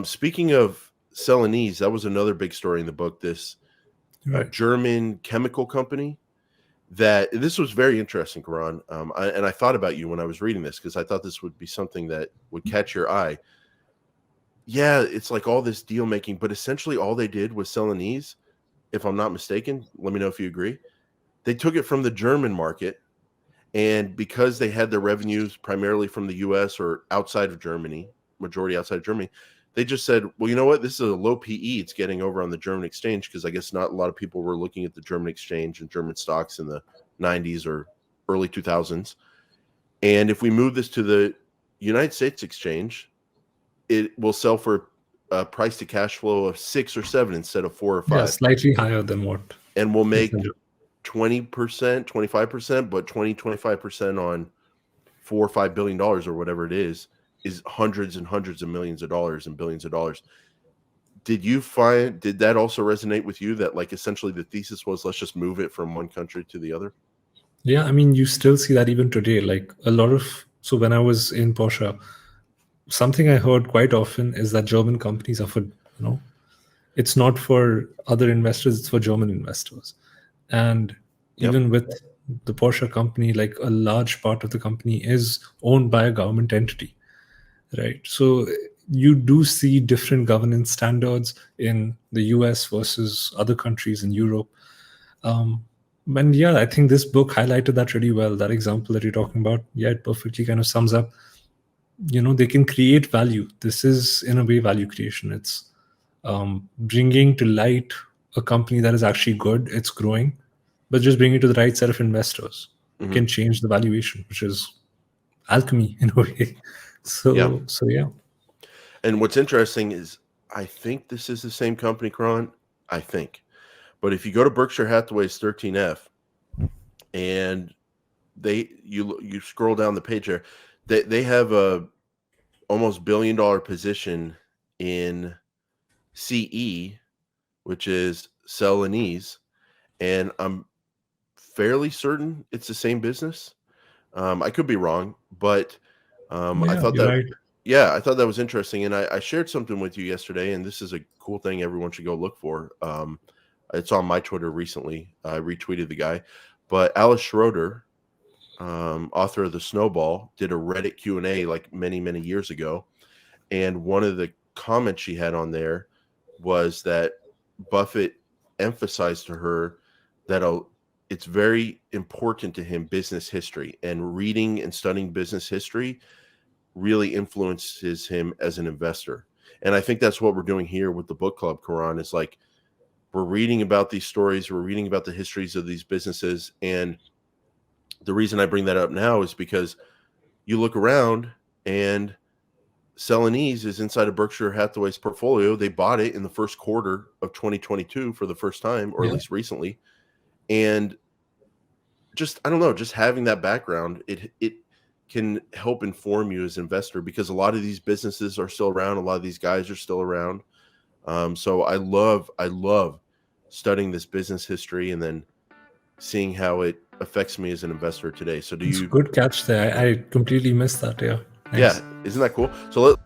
Speaking of Celanese, that was another big story in the book. This Right. German chemical company this was very interesting, Karan. I thought about you when I was reading this because I thought this would be something that would catch your eye. Yeah, it's like all this deal making, but essentially all they did was Celanese, if I'm not mistaken. Let me know if you agree. They took it from the German market, and because they had their revenues primarily from the US or outside of Germany, majority outside of Germany, they just said, well, you know what? This is a low PE. It's getting over on the German exchange because I guess not a lot of people were looking at the German exchange and German stocks in the 90s or early 2000s. And if we move this to the United States exchange, it will sell for a price to cash flow of 6 or 7 instead of 4 or 5. Yeah, slightly higher than what. And we'll make 20%, 25%, but 25% on $4 or $5 billion or whatever it is hundreds and hundreds of millions of dollars and billions of dollars. Did that also resonate with you that like essentially the thesis was let's just move it from one country to the other? Yeah, I mean, you still see that even today. Like so when I was in Porsche, something I heard quite often is that German companies are for, it's not for other investors, it's for German investors. And even with the Porsche company, like a large part of the company is owned by a government entity, right? So you do see different governance standards in the US versus other countries in Europe. And yeah, I think this book highlighted that really well. That example that you're talking about, yeah, it perfectly kind of sums up, they can create value. This is in a way value creation. It's bringing to light a company that is actually good, it's growing, but just bring it to the right set of investors can change the valuation, which is alchemy in a way. So yeah. And what's interesting is I think this is the same company, Karan. I think. But if you go to Berkshire Hathaway's 13F and you scroll down the page there, they have a almost $1 billion position in CE, which is Celanese, and I'm fairly certain it's the same business. I could be wrong, but I thought that right. I thought that was interesting, and I shared something with you yesterday, and this is a cool thing everyone should go look for. It's on my Twitter recently. I retweeted the guy, but Alice Schroeder, author of The Snowball, did a Reddit Q&A like many, many years ago, and one of the comments she had on there was that Buffett emphasized to her that it's very important to him business history, and reading and studying business history really influences him as an investor. And I think that's what we're doing here with the book club, Karan. Is like we're reading about these stories, we're reading about the histories of these businesses. And the reason I bring that up now is because you look around and Celanese is inside of Berkshire Hathaway's portfolio. They bought it in the first quarter of 2022 for the first time, or at least recently. And just, I don't know, just having that background, it can help inform you as an investor, because a lot of these businesses are still around. A lot of these guys are still around. So I love studying this business history and then seeing how it affects me as an investor today. So Good catch there. I completely missed that. Yeah. Nice. Yeah. Isn't that cool? So